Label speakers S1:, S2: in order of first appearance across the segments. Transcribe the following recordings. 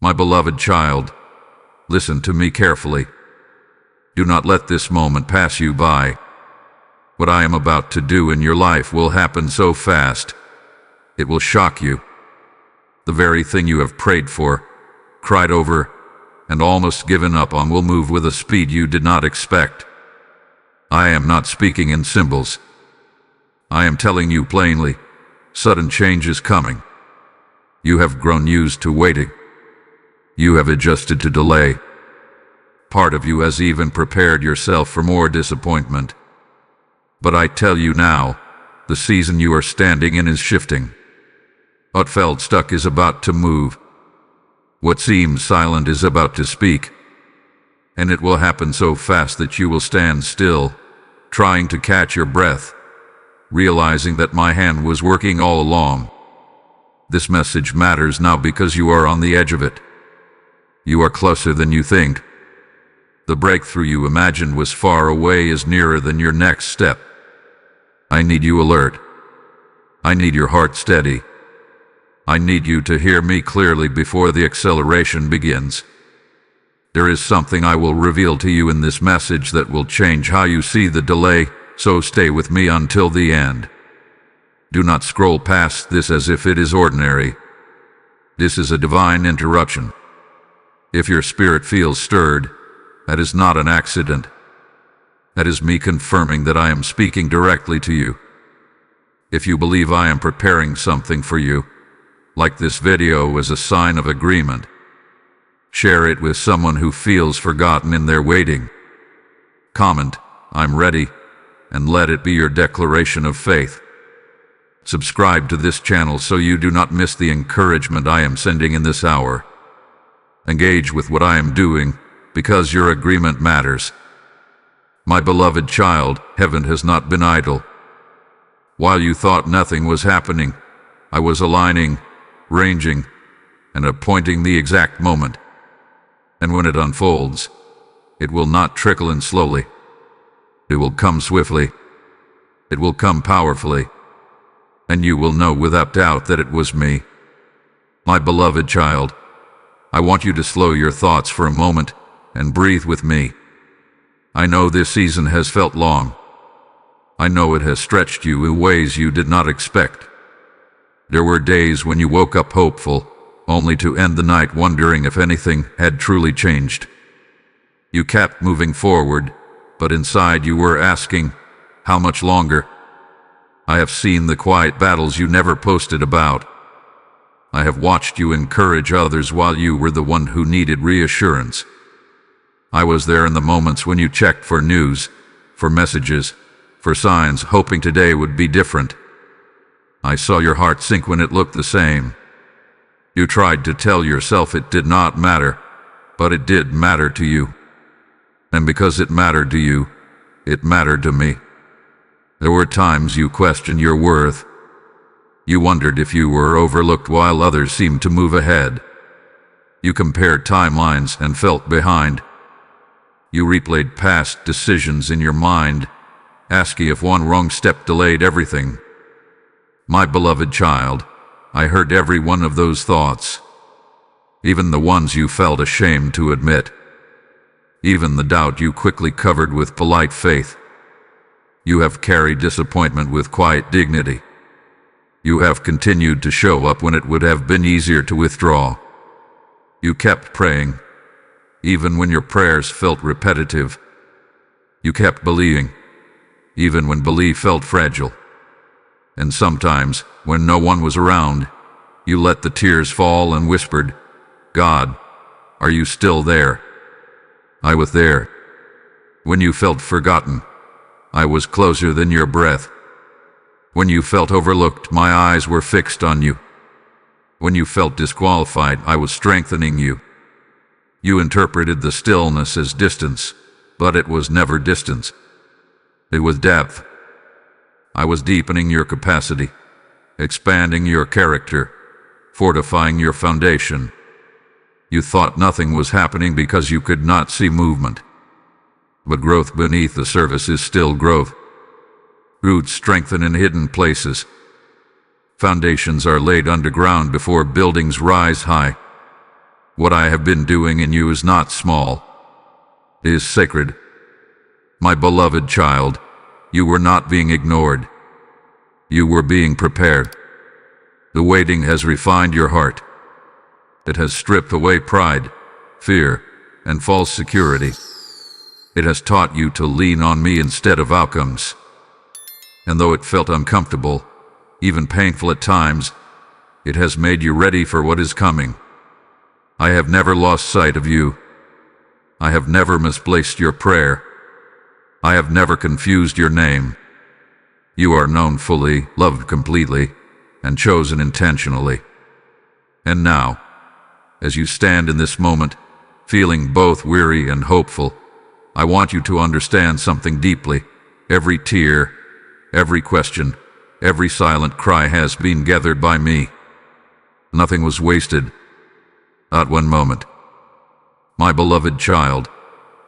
S1: My beloved child, listen to me carefully. Do not let this moment pass you by. What I am about to do in your life will happen so fast, it will shock you. The very thing you have prayed for, cried over, and almost given up on will move with a speed you did not expect. I am not speaking in symbols. I am telling you plainly, sudden change is coming. You have grown used to waiting. You have adjusted to delay. Part of you has even prepared yourself for more disappointment. But I tell you now, the season you are standing in is shifting. What felt stuck is about to move. What seems silent is about to speak. And it will happen so fast that you will stand still, trying to catch your breath, realizing that my hand was working all along. This message matters now because you are on the edge of it. You are closer than you think. The breakthrough you imagined was far away is nearer than your next step. I need you alert. I need your heart steady. I need you to hear me clearly before the acceleration begins. There is something I will reveal to you in this message that will change how you see the delay, so stay with me until the end. Do not scroll past this as if it is ordinary. This is a divine interruption. If your spirit feels stirred, that is not an accident. That is me confirming that I am speaking directly to you. If you believe I am preparing something for you, like this video as a sign of agreement, share it with someone who feels forgotten in their waiting. Comment, "I'm ready," and let it be your declaration of faith. Subscribe to this channel so you do not miss the encouragement I am sending in this hour. Engage with what I am doing, because your agreement matters. My beloved child, heaven has not been idle. While you thought nothing was happening, I was aligning, ranging, and appointing the exact moment. And when it unfolds, it will not trickle in slowly. It will come swiftly. It will come powerfully. And you will know without doubt that it was me. My beloved child, I want you to slow your thoughts for a moment and breathe with me. I know this season has felt long. I know it has stretched you in ways you did not expect. There were days when you woke up hopeful, only to end the night wondering if anything had truly changed. You kept moving forward, but inside you were asking, how much longer? I have seen the quiet battles you never posted about. I have watched you encourage others while you were the one who needed reassurance. I was there in the moments when you checked for news, for messages, for signs, hoping today would be different. I saw your heart sink when it looked the same. You tried to tell yourself it did not matter, but it did matter to you. And because it mattered to you, it mattered to me. There were times you questioned your worth. You wondered if you were overlooked while others seemed to move ahead. You compared timelines and felt behind. You replayed past decisions in your mind, asking if one wrong step delayed everything. My beloved child, I heard every one of those thoughts, even the ones you felt ashamed to admit, even the doubt you quickly covered with polite faith. You have carried disappointment with quiet dignity. You have continued to show up when it would have been easier to withdraw. You kept praying, even when your prayers felt repetitive. You kept believing, even when belief felt fragile. And sometimes, when no one was around, you let the tears fall and whispered, "God, are you still there?" I was there. When you felt forgotten, I was closer than your breath. When you felt overlooked, my eyes were fixed on you. When you felt disqualified, I was strengthening you. You interpreted the stillness as distance, but it was never distance. It was depth. I was deepening your capacity, expanding your character, fortifying your foundation. You thought nothing was happening because you could not see movement. But growth beneath the surface is still growth. Roots strengthen in hidden places. Foundations are laid underground before buildings rise high. What I have been doing in you is not small. It is sacred. My beloved child, you were not being ignored. You were being prepared. The waiting has refined your heart. It has stripped away pride, fear, and false security. It has taught you to lean on me instead of outcomes. And though it felt uncomfortable, even painful at times, it has made you ready for what is coming. I have never lost sight of you. I have never misplaced your prayer. I have never confused your name. You are known fully, loved completely, and chosen intentionally. And now, as you stand in this moment, feeling both weary and hopeful, I want you to understand something deeply. Every tear, every question, every silent cry has been gathered by me. Nothing was wasted. Not one moment. My beloved child,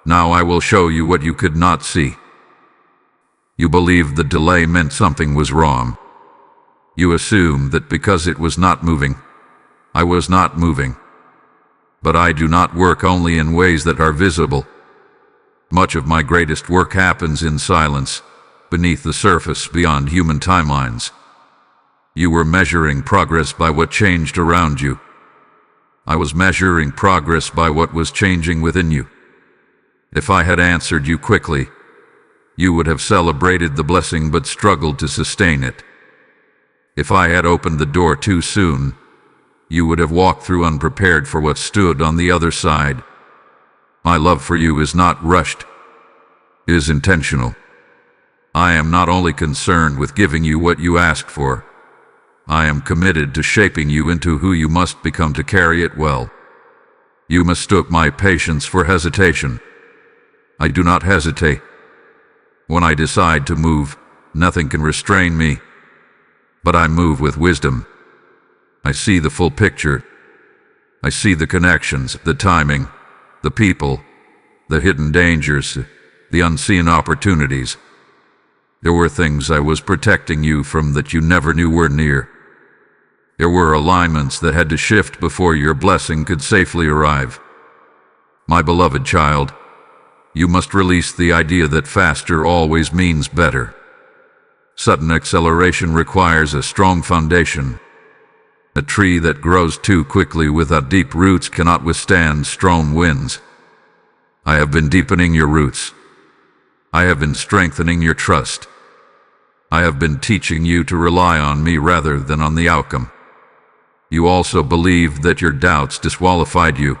S1: now I will show you what you could not see. You believed the delay meant something was wrong. You assumed that because it was not moving, I was not moving. But I do not work only in ways that are visible. Much of my greatest work happens in silence, beneath the surface, beyond human timelines. You were measuring progress by what changed around you. I was measuring progress by what was changing within you. If I had answered you quickly, you would have celebrated the blessing but struggled to sustain it. If I had opened the door too soon, you would have walked through unprepared for what stood on the other side. My love for you is not rushed. It is intentional. I am not only concerned with giving you what you asked for, I am committed to shaping you into who you must become to carry it well. You mistook my patience for hesitation. I do not hesitate. When I decide to move, nothing can restrain me. But I move with wisdom. I see the full picture. I see the connections, the timing, the people, the hidden dangers, the unseen opportunities. There were things I was protecting you from that you never knew were near. There were alignments that had to shift before your blessing could safely arrive. My beloved child, you must release the idea that faster always means better. Sudden acceleration requires a strong foundation. A tree that grows too quickly without deep roots cannot withstand strong winds. I have been deepening your roots. I have been strengthening your trust. I have been teaching you to rely on me rather than on the outcome. You also believed that your doubts disqualified you.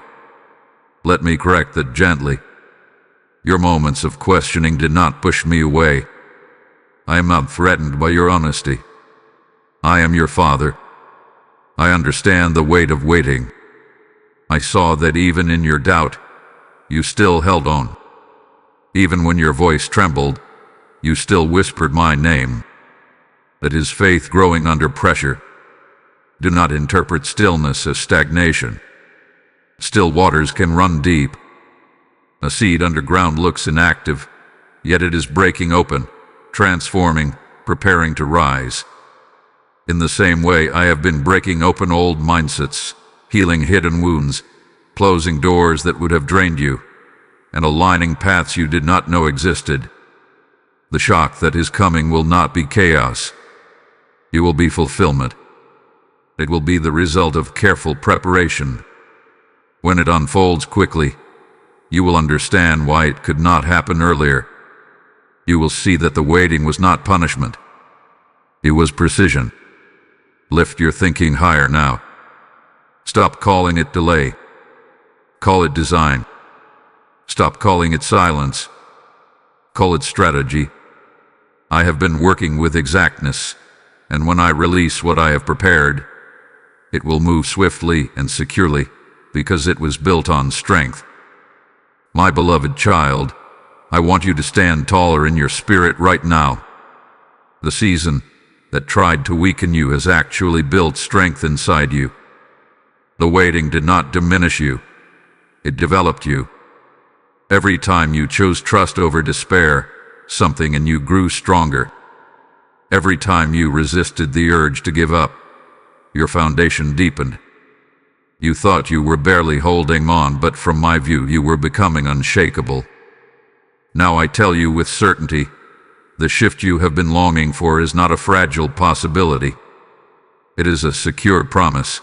S1: Let me correct that gently. Your moments of questioning did not push me away. I am not threatened by your honesty. I am your father. I understand the weight of waiting. I saw that even in your doubt, you still held on. Even when your voice trembled, you still whispered my name. That is faith growing under pressure. Do not interpret stillness as stagnation. Still waters can run deep. A seed underground looks inactive, yet it is breaking open, transforming, preparing to rise. In the same way, I have been breaking open old mindsets, healing hidden wounds, closing doors that would have drained you, and aligning paths you did not know existed. The shock that is coming will not be chaos. It will be fulfillment. It will be the result of careful preparation. When it unfolds quickly, you will understand why it could not happen earlier. You will see that the waiting was not punishment. It was precision. Lift your thinking higher now. Stop calling it delay. Call it design. Stop calling it silence. Call it strategy. I have been working with exactness, and when I release what I have prepared, it will move swiftly and securely because it was built on strength. My beloved child, I want you to stand taller in your spirit right now. The season that tried to weaken you has actually built strength inside you. The waiting did not diminish you. It developed you. Every time you chose trust over despair, something in you grew stronger. Every time you resisted the urge to give up, your foundation deepened. You thought you were barely holding on, but from my view you were becoming unshakable. Now I tell you with certainty, the shift you have been longing for is not a fragile possibility. It is a secure promise.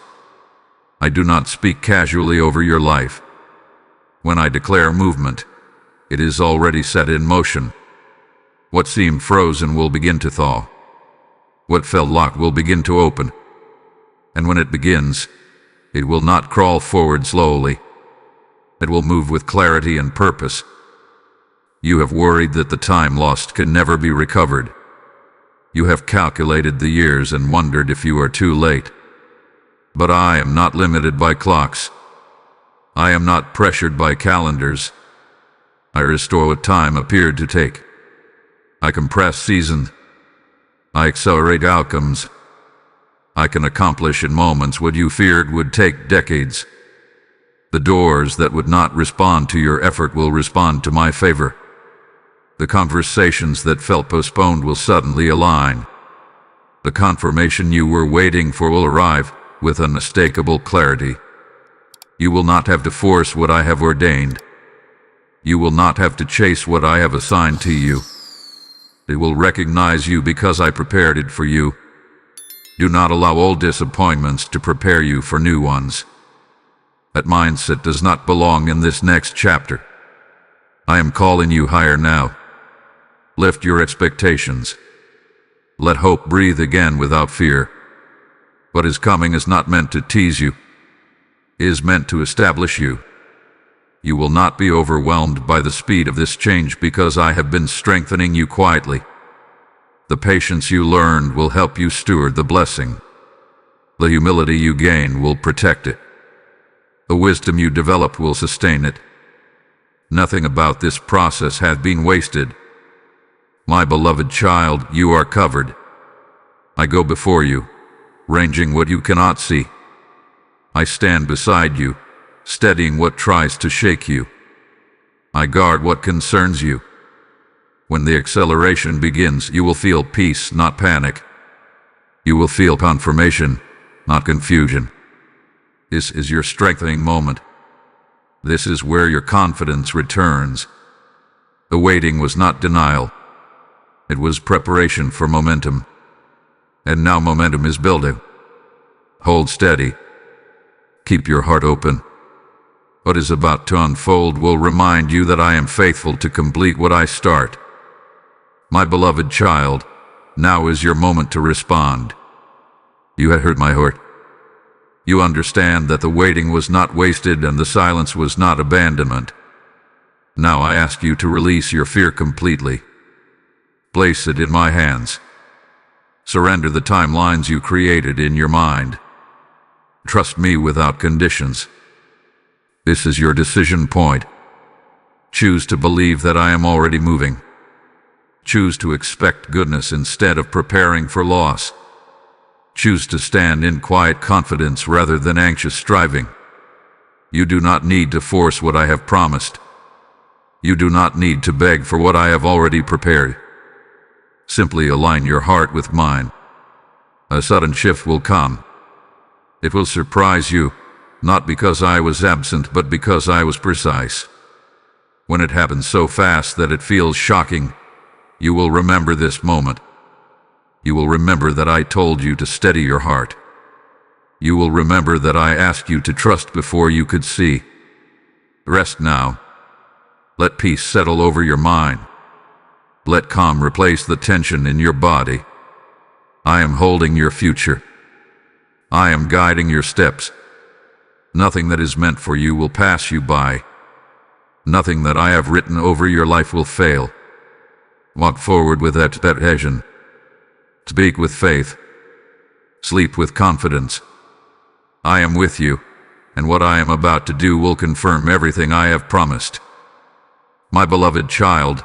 S1: I do not speak casually over your life. When I declare movement, it is already set in motion. What seemed frozen will begin to thaw. What felt locked will begin to open. And when it begins, it will not crawl forward slowly. It will move with clarity and purpose. You have worried that the time lost can never be recovered. You have calculated the years and wondered if you are too late. But I am not limited by clocks. I am not pressured by calendars. I restore what time appeared to take. I compress seasons. I accelerate outcomes. I can accomplish in moments what you feared would take decades. The doors that would not respond to your effort will respond to my favor. The conversations that felt postponed will suddenly align. The confirmation you were waiting for will arrive with unmistakable clarity. You will not have to force what I have ordained. You will not have to chase what I have assigned to you. It will recognize you because I prepared it for you. Do not allow old disappointments to prepare you for new ones. That mindset does not belong in this next chapter. I am calling you higher now. Lift your expectations. Let hope breathe again without fear. What is coming is not meant to tease you. It is meant to establish you. You will not be overwhelmed by the speed of this change because I have been strengthening you quietly. The patience you learned will help you steward the blessing. The humility you gain will protect it. The wisdom you develop will sustain it. Nothing about this process has been wasted. My beloved child, you are covered. I go before you, ranging what you cannot see. I stand beside you, steadying what tries to shake you. I guard what concerns you. When the acceleration begins, you will feel peace, not panic. You will feel confirmation, not confusion. This is your strengthening moment. This is where your confidence returns. The waiting was not denial. It was preparation for momentum. And now momentum is building. Hold steady. Keep your heart open. What is about to unfold will remind you that I am faithful to complete what I start. My beloved child, now is your moment to respond. You had hurt my heart. You understand that the waiting was not wasted and the silence was not abandonment. Now I ask you to release your fear completely. Place it in my hands. Surrender the timelines you created in your mind. Trust me without conditions. This is your decision point. Choose to believe that I am already moving. Choose to expect goodness instead of preparing for loss. Choose to stand in quiet confidence rather than anxious striving. You do not need to force what I have promised. You do not need to beg for what I have already prepared. Simply align your heart with mine. A sudden shift will come. It will surprise you, not because I was absent, but because I was precise. When it happens so fast that it feels shocking, you will remember this moment. You will remember that I told you to steady your heart. You will remember that I asked you to trust before you could see. Rest now. Let peace settle over your mind. Let calm replace the tension in your body. I am holding your future. I am guiding your steps. Nothing that is meant for you will pass you by. Nothing that I have written over your life will fail. Walk forward with expectation. Speak with faith. Sleep with confidence. I am with you, and what I am about to do will confirm everything I have promised. My beloved child,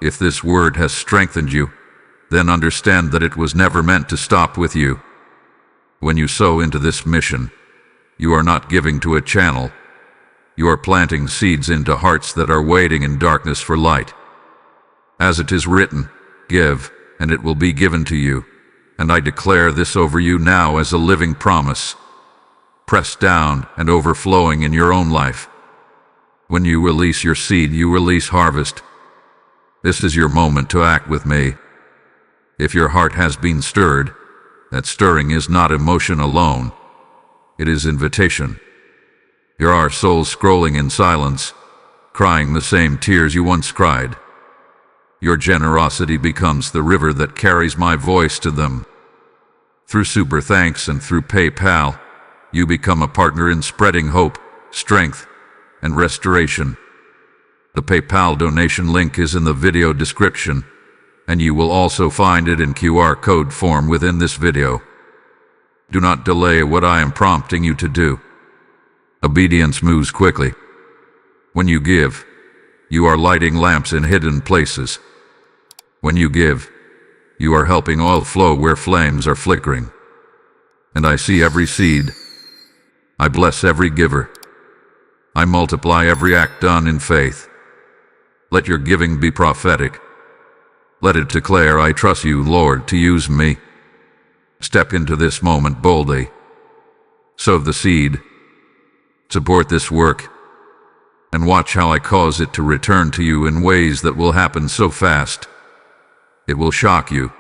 S1: if this word has strengthened you, then understand that it was never meant to stop with you. When you sow into this mission, you are not giving to a channel. You are planting seeds into hearts that are waiting in darkness for light. As it is written, give, and it will be given to you. And I declare this over you now as a living promise. pressed down and overflowing in your own life. When you release your seed, you release harvest. This is your moment to act with me. If your heart has been stirred, that stirring is not emotion alone. It is invitation. Here are souls scrolling in silence, crying the same tears you once cried. Your generosity becomes the river that carries my voice to them. Through Super Thanks and through PayPal, you become a partner in spreading hope, strength, and restoration. The PayPal donation link is in the video description, and you will also find it in QR code form within this video. Do not delay what I am prompting you to do. Obedience moves quickly. When you give, you are lighting lamps in hidden places. When you give, you are helping oil flow where flames are flickering. And I see every seed. I bless every giver. I multiply every act done in faith. Let your giving be prophetic. Let it declare, I trust you, Lord, to use me. Step into this moment boldly. Sow the seed. Support this work. And watch how I cause it to return to you in ways that will happen so fast. It will shock you.